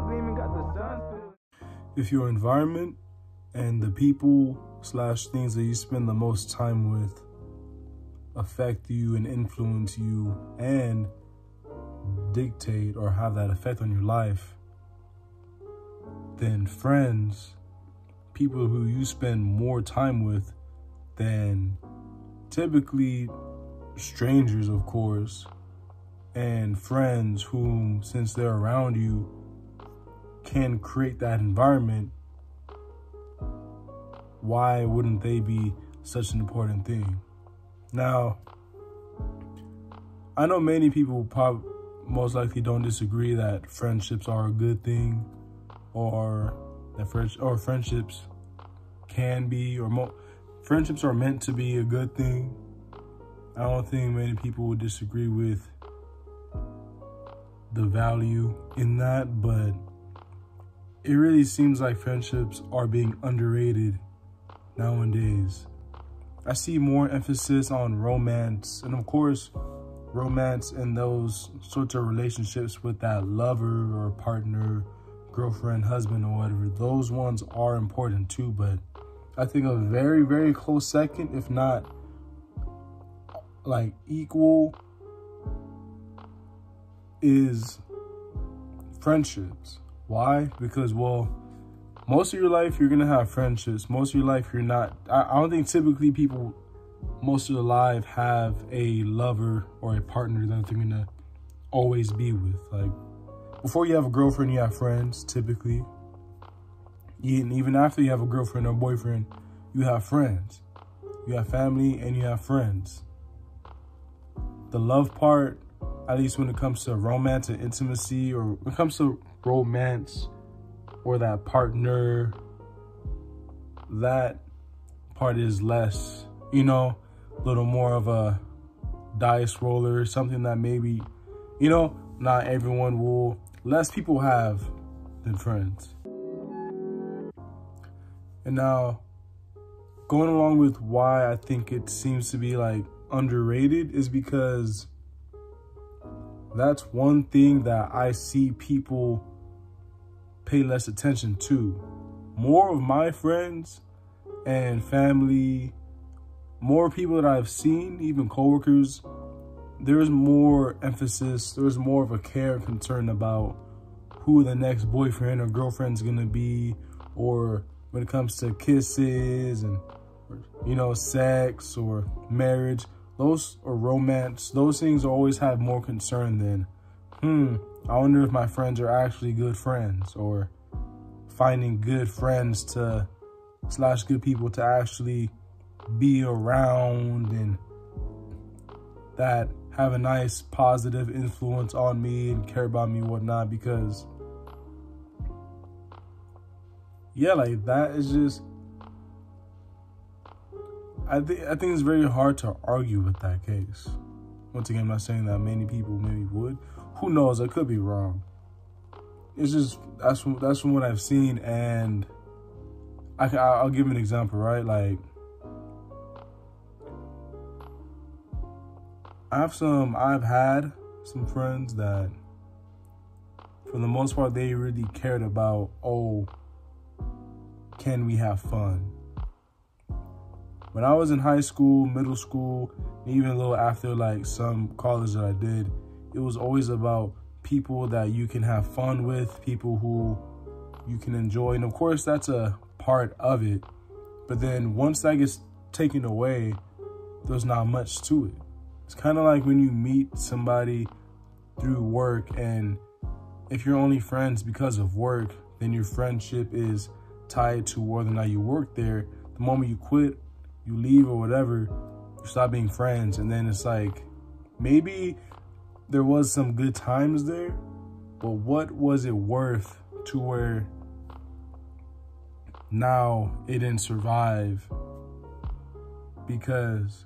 gleaming, got the sun. If your environment and the people / things that you spend the most time with affect you and influence you and dictate or have that effect on your life, then friends, people who you spend more time with than typically strangers, of course, and friends whom, since they're around you, can create that environment, why wouldn't they be such an important thing? Now, I know many people probably most likely don't disagree that friendships are a good thing, or that friendships can be, or friendships are meant to be a good thing. I don't think many people would disagree with the value in that, but it really seems like friendships are being underrated nowadays. I see more emphasis on romance, and of course, romance and those sorts of relationships with that lover or partner, girlfriend, husband, or whatever. Those ones are important too, but I think a very, very close second, if not like equal, is friendships. Why? Because, well, most of your life you're gonna have friendships. Most of your life you're not. I don't think typically people most of their life have a lover or a partner that they're gonna always be with. Like, before you have a girlfriend, you have friends typically. And even after you have a girlfriend or boyfriend, you have friends. You have family and you have friends. The love part, at least when it comes to romance and intimacy, or when it comes to romance or that partner, that part is less, you know, a little more of a dice roller, something that maybe, you know, not everyone will, less people have than friends. And now, going along with why I think it seems to be like underrated is because that's one thing that I see people pay less attention to. More of my friends and family, more people that I've seen, even coworkers, there's more emphasis, there's more of a care and concern about who the next boyfriend or girlfriend's gonna be, or when it comes to kisses and, you know, sex or marriage, those, or romance, those things always have more concern than, I wonder if my friends are actually good friends, or finding good friends to / good people to actually be around and that have a nice positive influence on me and care about me and whatnot. Because yeah, like that is just, I think it's very hard to argue with that case. Once again, I'm not saying that many people maybe would. Who knows? I could be wrong. It's just, that's from what I've seen. And I'll give an example, right? Like, I've had some friends that, for the most part, they really cared about, oh, can we have fun? When I was in high school, middle school, and even a little after, like some college that I did, it was always about people that you can have fun with, people who you can enjoy. And of course, that's a part of it. But then once that gets taken away, there's not much to it. It's kind of like when you meet somebody through work, and if you're only friends because of work, then your friendship is tied to whether or not you work there. The moment you quit, you leave or whatever, you stop being friends. And then it's like, maybe there was some good times there, but what was it worth to where now it didn't survive? Because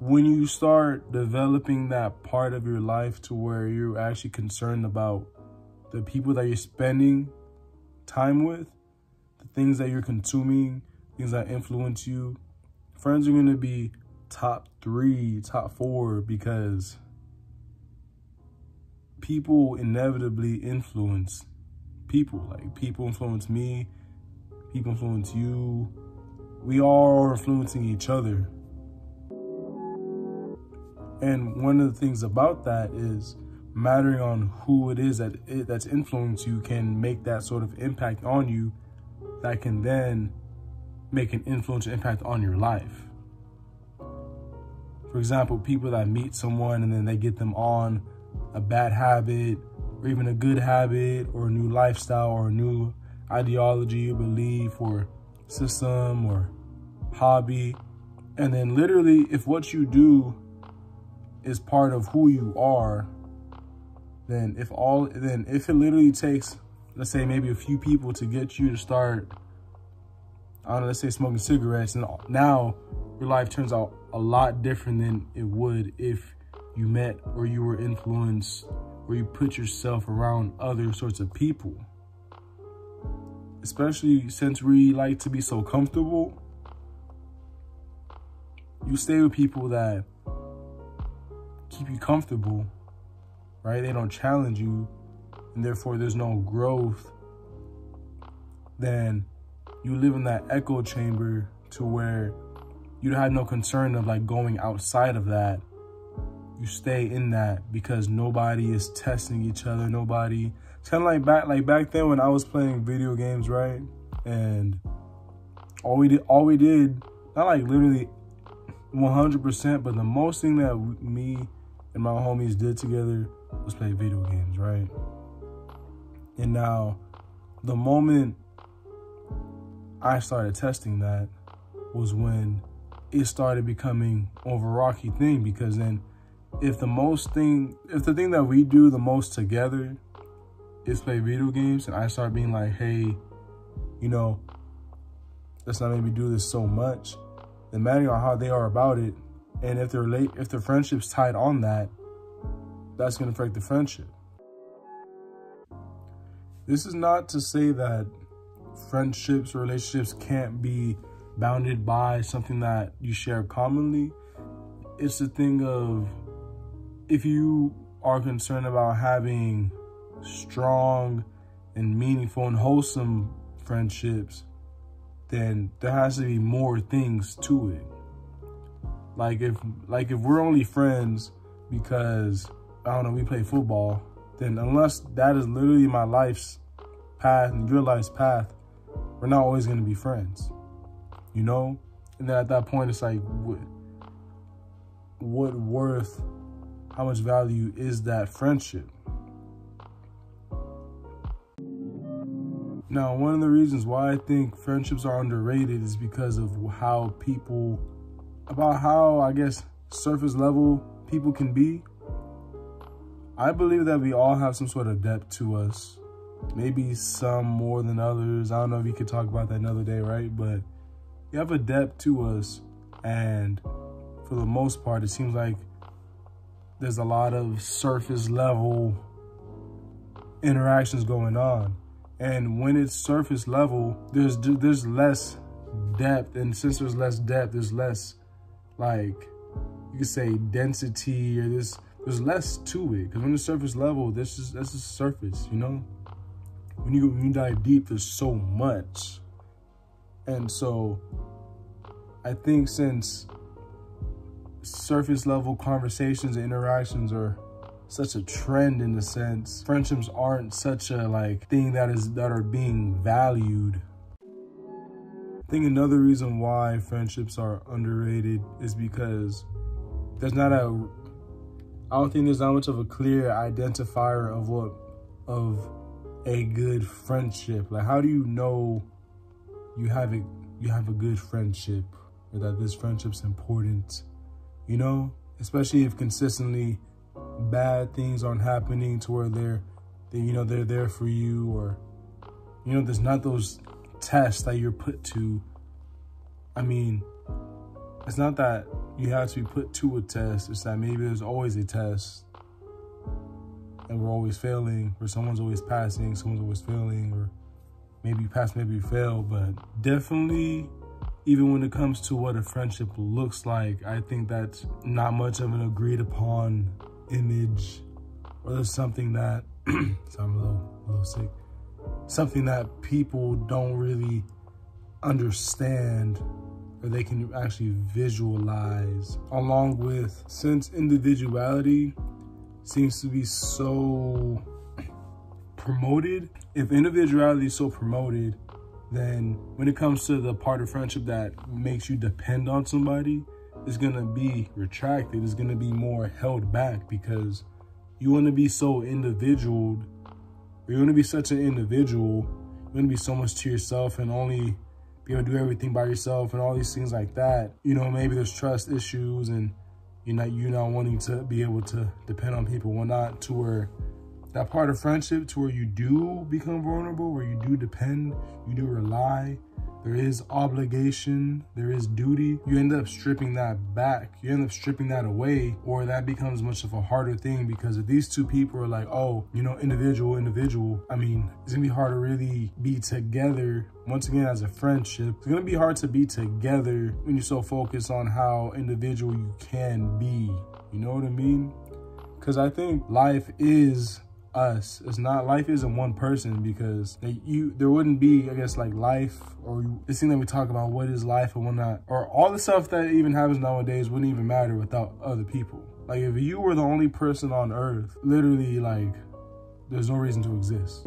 when you start developing that part of your life to where you're actually concerned about the people that you're spending time with, the things that you're consuming, things that influence you, friends are going to be top 3, top 4, because people inevitably influence people. Like, people influence me, people influence you. We all are influencing each other. And one of the things about that is mattering on who it is that's influenced you can make that sort of impact on you that can then make an influential impact on your life. For example, people that meet someone and then they get them on a bad habit or even a good habit or a new lifestyle or a new ideology or belief or system or hobby. And then literally, if what you do is part of who you are, then if it literally takes, let's say, maybe a few people to get you to start, I don't know, let's say smoking cigarettes, and now your life turns out a lot different than it would if you met or you were influenced or you put yourself around other sorts of people. Especially since we like to be so comfortable, you stay with people that keep you comfortable, right? They don't challenge you, and therefore there's no growth. Then you live in that echo chamber to where you have no concern of like going outside of that. You stay in that because nobody is testing each other. Nobody. It's kind of like back then when I was playing video games, right? And all we did, not like literally 100%, but the most thing that me and my homies did together was play video games, right? And now, the moment I started testing that was when it started becoming more of a rocky thing, because then if the thing that we do the most together is play video games, and I start being like, hey, you know, let's not maybe do this so much, then mattering on how they are about it, and if their friendship's tied on that, that's gonna affect the friendship. This is not to say that friendships or relationships can't be bounded by something that you share commonly. It's the thing of, if you are concerned about having strong and meaningful and wholesome friendships, then there has to be more things to it. Like if we're only friends because, I don't know, we play football, then unless that is literally my life's path and your life's path, we're not always going to be friends, you know? And then at that point, it's like, what worth, how much value is that friendship? Now, one of the reasons why I think friendships are underrated is because of how I guess, surface level people can be. I believe that we all have some sort of depth to us. Maybe some more than others. I don't know if you could talk about that another day, right? But you have a depth to us, and for the most part, it seems like there's a lot of surface level interactions going on. And when it's surface level, there's less depth, and since there's less depth, there's less, like, you could say density, or there's less to it. Because when it's surface level, that's just surface, you know? When you dive deep, there's so much. And so I think since surface level conversations and interactions are such a trend, in a sense, friendships aren't such a like thing that are being valued. I think another reason why friendships are underrated is because I don't think there's that much of a clear identifier of a good friendship. Like, how do you know you have a good friendship, or that this friendship's important? You know, especially if consistently bad things aren't happening to where they're there for you, or, you know, there's not those tests that you're put to. I mean, it's not that you have to be put to a test, it's that maybe there's always a test and we're always failing, or someone's always passing, someone's always failing, or maybe you pass, maybe you fail. But definitely, even when it comes to what a friendship looks like, I think that's not much of an agreed upon image or there's something that, so I'm a little sick, something that people don't really understand or they can actually visualize, along with, since individuality seems to be so promoted, if individuality is so promoted, then when it comes to the part of friendship that makes you depend on somebody, it's gonna be retracted, it's gonna be more held back, because you wanna be so individual, or you wanna be such an individual, you wanna be so much to yourself and only be able to do everything by yourself and all these things like that. You know, maybe there's trust issues and you're not wanting to be able to depend on people, whatnot, to where that part of friendship, to where you do become vulnerable, where you do depend, you do rely, there is obligation, there is duty, you end up stripping that back, you end up stripping that away, or that becomes much of a harder thing, because if these two people are like, oh, you know, individual, I mean, it's gonna be hard to really be together. Once again, as a friendship, it's gonna be hard to be together when you're so focused on how individual you can be, you know what I mean? Because I think life is us. It's not, life isn't one person, because there wouldn't be, I guess, like life, or this thing that we talk about, what is life and whatnot, or all the stuff that even happens nowadays wouldn't even matter without other people. Like if you were the only person on earth, literally, like, there's no reason to exist.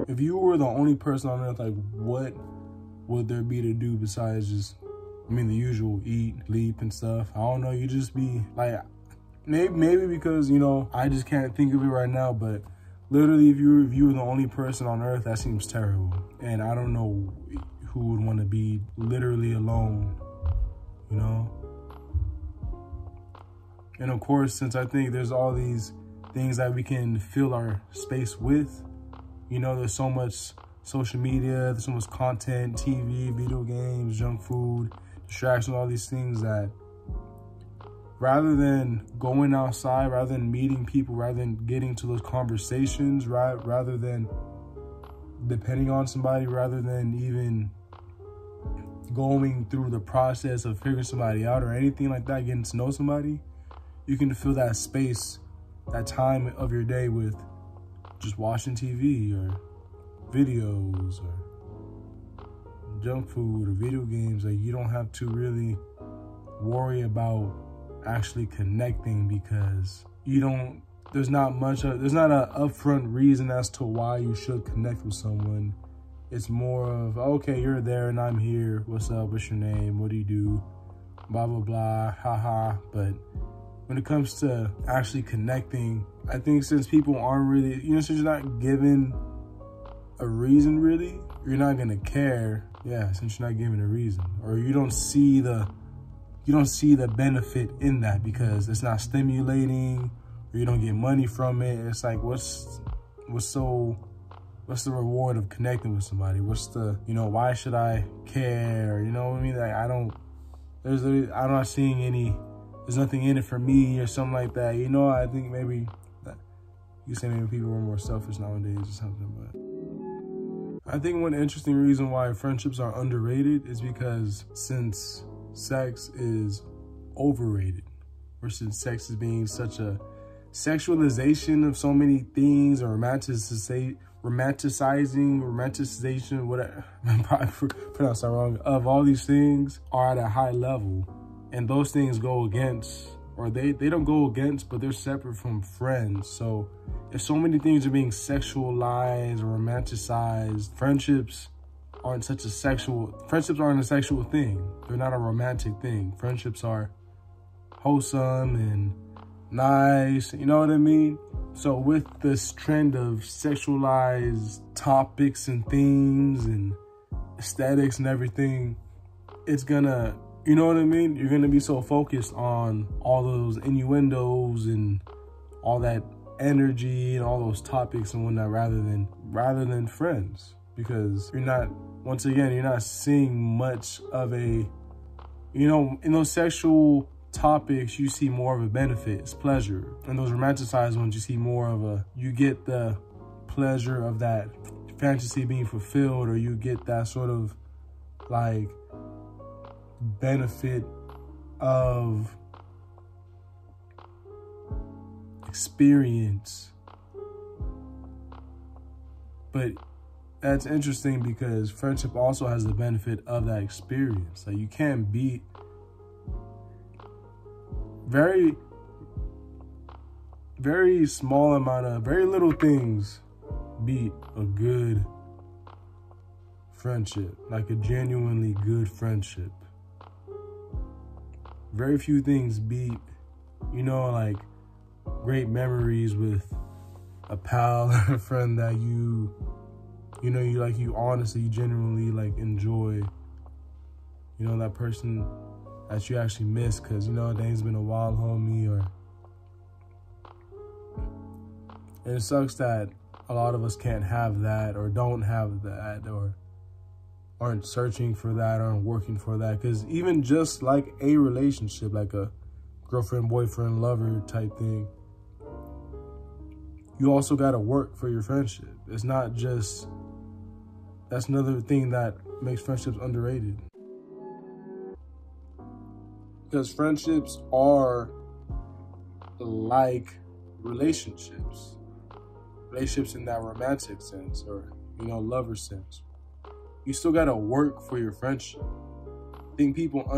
If you were the only person on earth, like, what would there be to do besides just, I mean, the usual, eat, sleep and stuff? I don't know, you just be like, maybe because, you know, I just can't think of it right now, but literally if you were the only person on earth, that seems terrible. And I don't know who would want to be literally alone, you know? And of course, since I think there's all these things that we can fill our space with, you know, there's so much social media, there's so much content, TV, video games, junk food, distractions, all these things, that rather than going outside, rather than meeting people, rather than getting to those conversations, rather than depending on somebody, rather than even going through the process of figuring somebody out or anything like that, getting to know somebody, you can fill that space, that time of your day with just watching TV or videos or junk food or video games. Like, you don't have to really worry about actually connecting, because there's not an upfront reason as to why you should connect with someone. It's more of, okay, you're there and I'm here, what's up, what's your name, what do you do, blah blah blah, haha. But when it comes to actually connecting, I think since people aren't really, you know, since you're not given a reason really, you're not gonna care. Yeah, since you're not given a reason, or you don't see the benefit in that, because it's not stimulating, or you don't get money from it. It's like, what's the reward of connecting with somebody? What's the, you know, why should I care? You know what I mean? Like, I'm not seeing any, there's nothing in it for me or something like that. You know, I think maybe you say maybe people are more selfish nowadays or something, but I think one interesting reason why friendships are underrated is because since sex is overrated, or since sex is being such a sexualization of so many things, or romanticization, whatever, I'm probably pronounced that wrong, of all these things are at a high level, and those things go against, or they don't go against, but they're separate from friends. So if so many things are being sexualized or romanticized, friendships aren't a sexual thing. They're not a romantic thing. Friendships are wholesome and nice, you know what I mean? So with this trend of sexualized topics and themes and aesthetics and everything, it's gonna, you know what I mean? You're gonna be so focused on all those innuendos and all that energy and all those topics and whatnot, rather than friends, because you're not, once again, you're not seeing much of a, you know, in those sexual topics, you see more of a benefit, it's pleasure. And those romanticized ones, you see more of a, you get the pleasure of that fantasy being fulfilled, or you get that sort of like benefit of experience. But that's interesting because friendship also has the benefit of that experience. Like, you can't beat very small amount of, very little things beat a good friendship, like a genuinely good friendship. Very few things beat, you know, like great memories with a pal, a friend that you honestly, you genuinely like enjoy. You know, that person that you actually miss because, you know, dang's been a while, homie, and it sucks that a lot of us can't have that, or don't have that, or aren't searching for that, aren't working for that. Because even just like a relationship, like a girlfriend, boyfriend, lover type thing, you also got to work for your friendship. It's not just, that's another thing that makes friendships underrated. Because friendships are like relationships. Relationships in that romantic sense, or, you know, lover sense. You still got to work for your friendship. I think people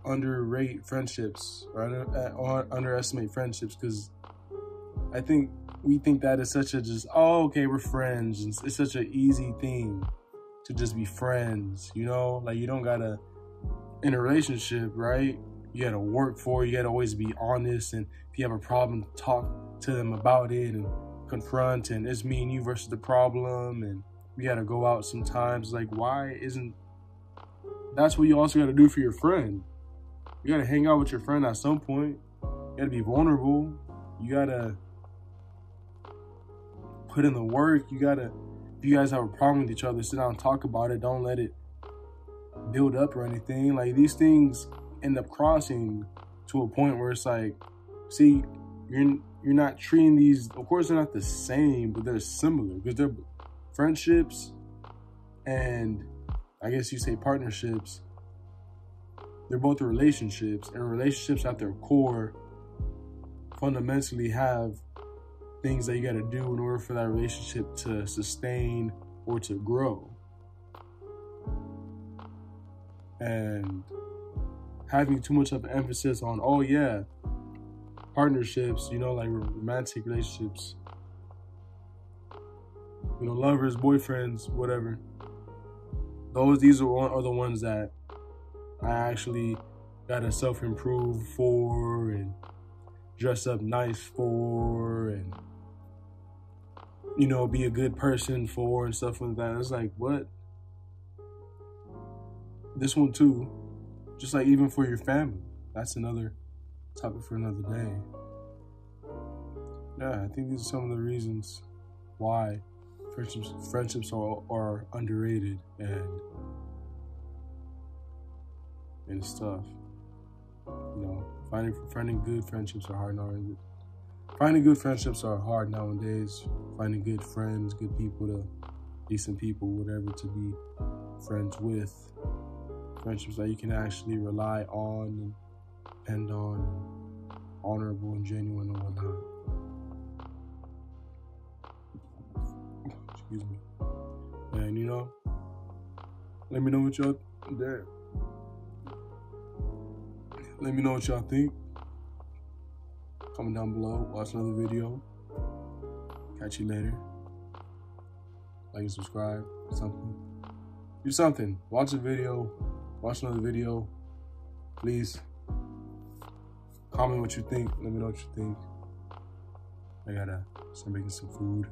underrate friendships, or underestimate friendships, because I think we think that is such a just, oh, okay, we're friends. It's such an easy thing to just be friends, you know? Like, you don't gotta, in a relationship, right? You gotta work for it. You gotta always be honest. And if you have a problem, talk to them about it and confront. And it's me and you versus the problem. And you gotta go out sometimes. Like, why isn't, that's what you also gotta do for your friend. You gotta hang out with your friend at some point. You gotta be vulnerable. You gotta put in the work. You gotta, if you guys have a problem with each other, sit down and talk about it. Don't let it build up or anything. Like, these things end up crossing to a point where it's like, see, you're not treating these, of course they're not the same, but they're similar, because they're friendships, and I guess you say partnerships. They're both relationships, and relationships at their core fundamentally have things that you got to do in order for that relationship to sustain or to grow. And having too much of an emphasis on, oh yeah, partnerships, you know, like romantic relationships, you know, lovers, boyfriends, whatever. These are the ones that I actually gotta self-improve for and dress up nice for and, you know, be a good person for and stuff like that. It's like, what? This one too, just like even for your family. That's another topic for another day. Yeah, I think these are some of the reasons why friendships are underrated and stuff. You know, finding good friendships are hard nowadays. Finding good friendships are hard nowadays. Finding good friends, good people, decent people, whatever, to be friends with. Friendships that you can actually rely on and depend on, and honorable and genuine and whatnot. Excuse me. And, you know, let me know what y'all there. Let me know what y'all think. Comment down below. Watch another video. Catch you later. Like and subscribe. Something. Do something. Watch a video. Watch another video. Please. Comment what you think. Let me know what you think. I gotta start making some food.